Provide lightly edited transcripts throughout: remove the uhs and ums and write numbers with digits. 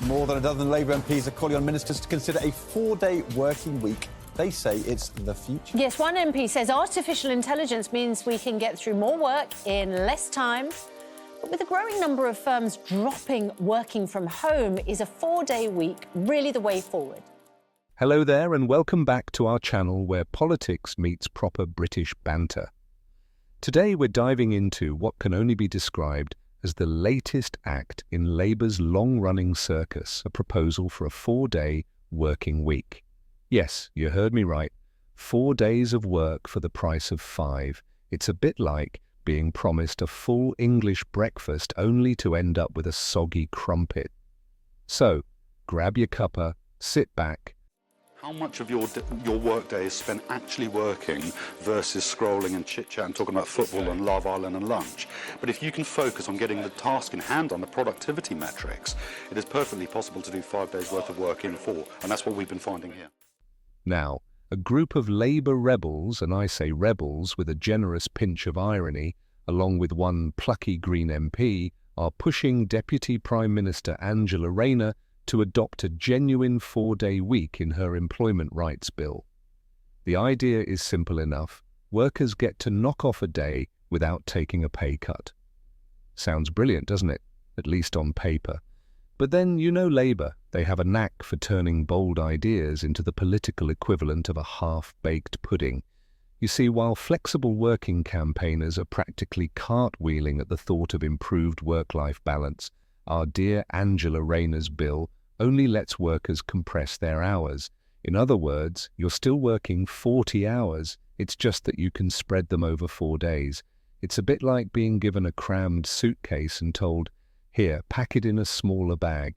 More than a dozen Labour MPs are calling on ministers to consider a 4-day working week. They say it's the future. Yes, one MP says artificial intelligence means we can get through more work in less time. But with a growing number of firms dropping working from home, is a 4-day week really the way forward? Hello there and welcome back to our channel where politics meets proper British banter. Today we're diving into what can only be described as the latest act in Labour's long-running circus, a proposal for a 4-day working week. Yes, you heard me right. 4 days of work for the price of 5. It's a bit like being promised a full English breakfast only to end up with a soggy crumpet. So, grab your cuppa, sit back. How much of your work day is spent actually working versus scrolling and chit-chat and talking about football and Love Island and lunch? But if you can focus on getting the task in hand on the productivity metrics, it is perfectly possible to do 5 days worth of work in 4, and that's what we've been finding here. Now, a group of Labour rebels, and I say rebels with a generous pinch of irony, along with one plucky Green MP, are pushing Deputy Prime Minister Angelarayner to adopt a genuine 4-day week in her employment rights bill. The idea is simple enough. Workers get to knock off a day without taking a pay cut. Sounds brilliant, doesn't it? At least on paper. But then, you know Labour, they have a knack for turning bold ideas into the political equivalent of a half-baked pudding. You see, while flexible working campaigners are practically cartwheeling at the thought of improved work-life balance, our dear Angelarayner's bill only lets workers compress their hours. In other words, you're still working 40 hours, it's just that you can spread them over 4 days. It's a bit like being given a crammed suitcase and told, here, pack it in a smaller bag.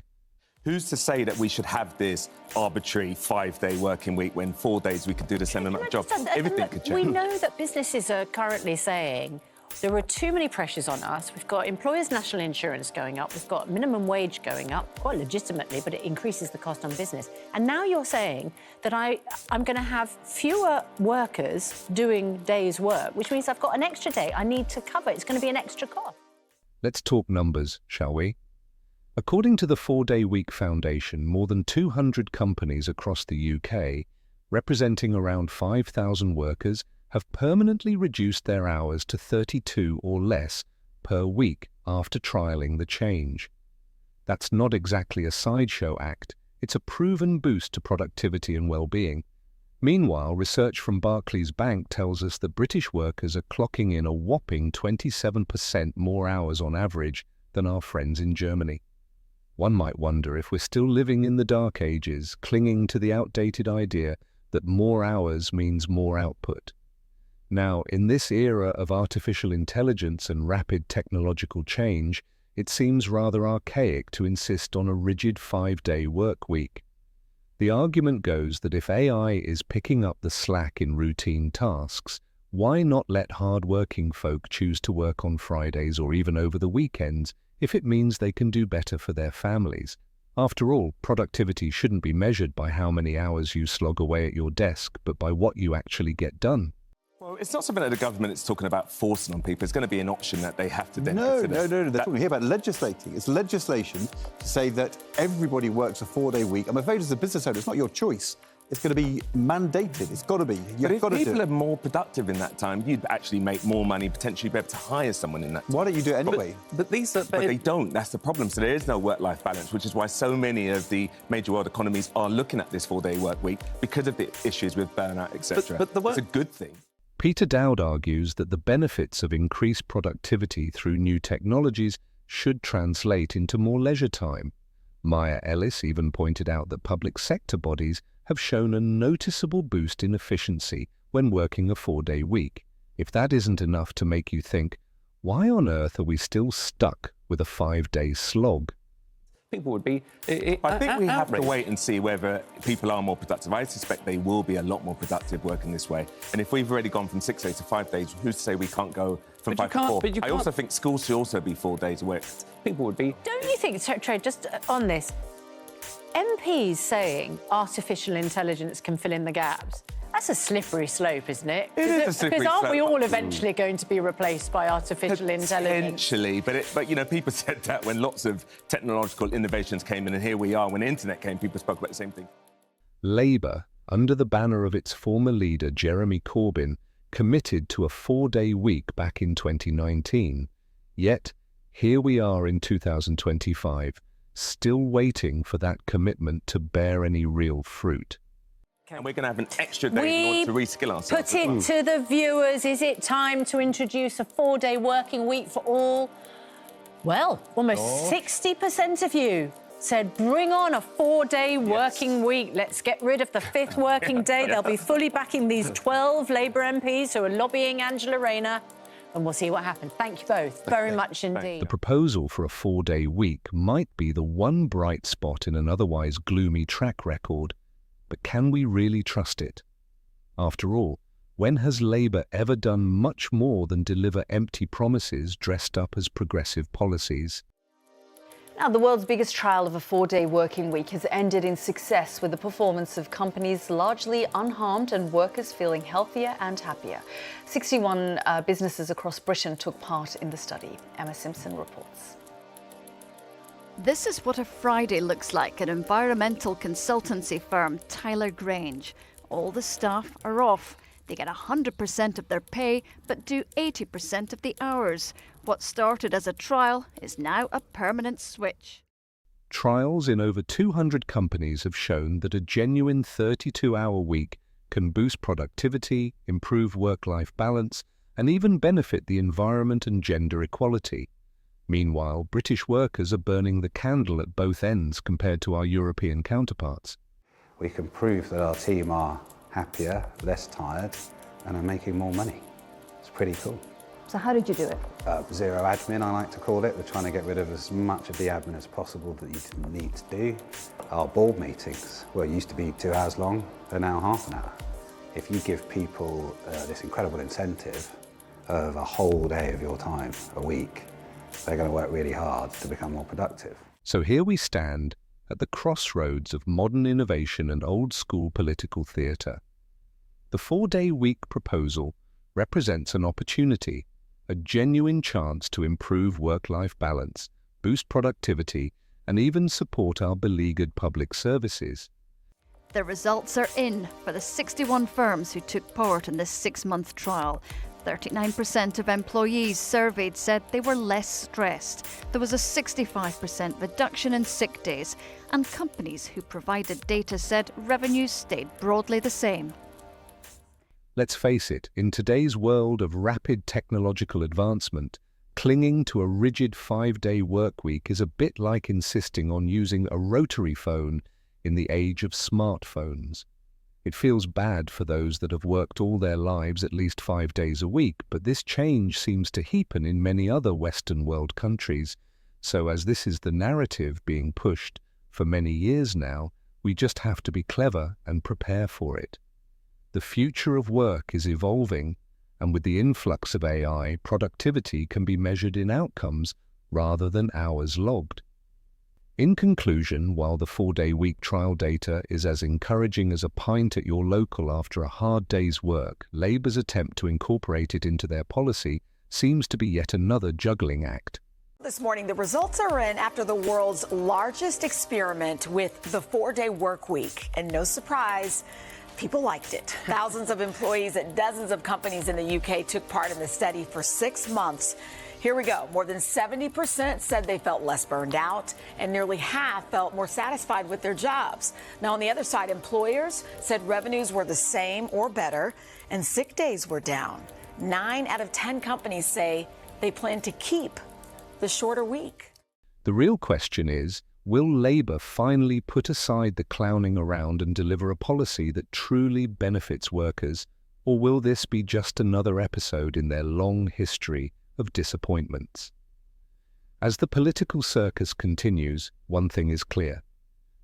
Who's to say that we should have this arbitrary 5-day working week when 4 days we could do the same amount of jobs? Everything could change. We know that businesses are currently saying there are too many pressures on us. We've got employers' national insurance going up. We've got minimum wage going up, quite legitimately, but it increases the cost on business. And now you're saying that I'm going to have fewer workers doing days' work, which means I've got an extra day I need to cover. It's going to be an extra cost. Let's talk numbers, shall we? According to the 4-Day Week Foundation, more than 200 companies across the UK, representing around 5,000 workers, have permanently reduced their hours to 32 or less per week after trialling the change. That's not exactly a sideshow act, it's a proven boost to productivity and well-being. Meanwhile, research from Barclays Bank tells us that British workers are clocking in a whopping 27% more hours on average than our friends in Germany. One might wonder if we're still living in the dark ages, clinging to the outdated idea that more hours means more output. Now, in this era of artificial intelligence and rapid technological change, it seems rather archaic to insist on a rigid 5-day work week. The argument goes that if AI is picking up the slack in routine tasks, why not let hard-working folk choose to work on Fridays or even over the weekends if it means they can do better for their families? After all, productivity shouldn't be measured by how many hours you slog away at your desk, but by what you actually get done. Well, it's not something that the government is talking about forcing on people. It's going to be an option that they have to then consider. No. They're talking here about legislating. It's legislation to say that everybody works a 4-day week. I'm afraid as a business owner, it's not your choice. It's going to be mandated. It's got to be. But if people are more productive in that time, you'd actually make more money, potentially be able to hire someone in that time. Why don't you do it anyway? But they don't. That's the problem. So there is no work-life balance, which is why so many of the major world economies are looking at this 4-day work week because of the issues with burnout, etc. But it's a good thing. Peter Dowd argues that the benefits of increased productivity through new technologies should translate into more leisure time. Maya Ellis even pointed out that public sector bodies have shown a noticeable boost in efficiency when working a 4-day week. If that isn't enough to make you think, why on earth are we still stuck with a 5-day slog? People would be I think we have to wait and see whether people are more productive. I suspect they will be a lot more productive working this way. And if we've already gone from 6 days to 5 days, who's to say we can't go from 5 to 4? I also think schools should also be 4 days a week. People would be... Don't you think, Trade, just on this, MPs saying artificial intelligence can fill in the gaps, That's a slippery slope, isn't it? It is a slippery Because aren't we slope. all eventually going to be replaced by artificial intelligence? Potentially, but you know, people said that when lots of technological innovations came in, and here we are, when the internet came, people spoke about the same thing. Labour, under the banner of its former leader Jeremy Corbyn, committed to a 4-day week back in 2019. Yet, here we are in 2025, still waiting for that commitment to bear any real fruit. And we're going to have an extra day in order to reskill ourselves. Put it to the viewers, is it time to introduce a 4-day working week for all? Well, almost 60% of you said bring on a 4-day working week. Let's get rid of the 5th working day. They'll be fully backing these 12 Labour MPs who are lobbying Angela Rayner, and we'll see what happens. Thank you both very much indeed. The proposal for a 4-day week might be the one bright spot in an otherwise gloomy track record. But can we really trust it? After all, when has Labour ever done much more than deliver empty promises dressed up as progressive policies? Now, the world's biggest trial of a 4-day working week has ended in success with the performance of companies largely unharmed and workers feeling healthier and happier. 61 businesses across Britain took part in the study. Emma Simpson reports. This is what a Friday looks like at environmental consultancy firm Tyler Grange. All the staff are off. They get 100% of their pay, but do 80% of the hours. What started as a trial is now a permanent switch. Trials in over 200 companies have shown that a genuine 32-hour week can boost productivity, improve work-life balance, and even benefit the environment and gender equality. Meanwhile, British workers are burning the candle at both ends compared to our European counterparts. We can prove that our team are happier, less tired, and are making more money. It's pretty cool. So how did you do it? Zero admin, I like to call it. We're trying to get rid of as much of the admin as possible that you need to do. Our board meetings, well, it used to be 2 hours long, they're now half an hour. If you give people this incredible incentive of a whole day of your time a week, they're going to work really hard to become more productive. So here we stand at the crossroads of modern innovation and old-school political theatre. The 4-day week proposal represents an opportunity, a genuine chance to improve work-life balance, boost productivity, and even support our beleaguered public services. The results are in for the 61 firms who took part in this 6-month trial. 39% of employees surveyed said they were less stressed. There was a 65% reduction in sick days, and companies who provided data said revenues stayed broadly the same. Let's face it, in today's world of rapid technological advancement, clinging to a rigid 5-day work week is a bit like insisting on using a rotary phone in the age of smartphones. It feels bad for those that have worked all their lives at least 5 days a week, but this change seems to happen in many other Western world countries. So as this is the narrative being pushed for many years now, we just have to be clever and prepare for it. The future of work is evolving, and with the influx of AI, productivity can be measured in outcomes rather than hours logged. In conclusion, while the 4-day week trial data is as encouraging as a pint at your local after a hard day's work, Labour's attempt to incorporate it into their policy seems to be yet another juggling act. This morning, the results are in after the world's largest experiment with the 4-day work week. And no surprise, people liked it. Thousands of employees at dozens of companies in the UK took part in the study for 6 months. Here we go. More than 70% said they felt less burned out, and nearly half felt more satisfied with their jobs. Now, on the other side, employers said revenues were the same or better, and sick days were down. 9 out of 10 companies say they plan to keep the shorter week. The real question is, will Labour finally put aside the clowning around and deliver a policy that truly benefits workers, or will this be just another episode in their long history of disappointments? As the political circus continues, one thing is clear.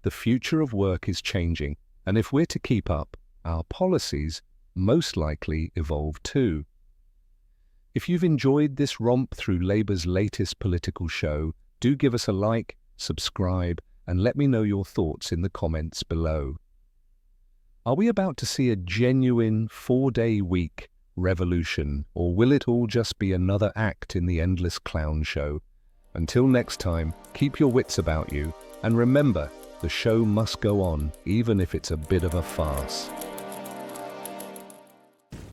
The future of work is changing, and if we're to keep up, our policies most likely evolve too. If you've enjoyed this romp through Labour's latest political show, do give us a like, subscribe, and let me know your thoughts in the comments below. Are we about to see a genuine 4-day week revolution, or will it all just be another act in the endless clown show? Until next time, keep your wits about you, and remember, the show must go on, even if it's a bit of a farce.